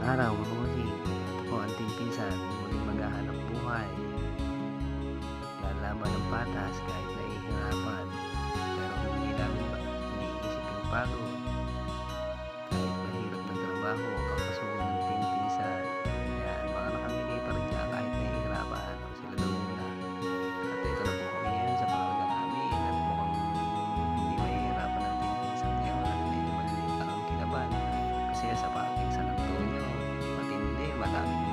araw mga bossing, ito po ang ating pinsan, muling maghahanap buhay. Lalaban ng patas kahit nahihirapan, pero hindi iisip yung pagod. Kahit mahirap na trabaho, papasukin ng team pinsan. Yan, mga nakamigay pa rin siya kahit nahihirapan o sila daw muna. At ito na po kami ngayon sa pangalaga namin at mukhang hindi mahihirapan ng team pinsan ngayon at medyo maliliit lang ang kinaban. Kasi sa parking San Antonio, matindi, madami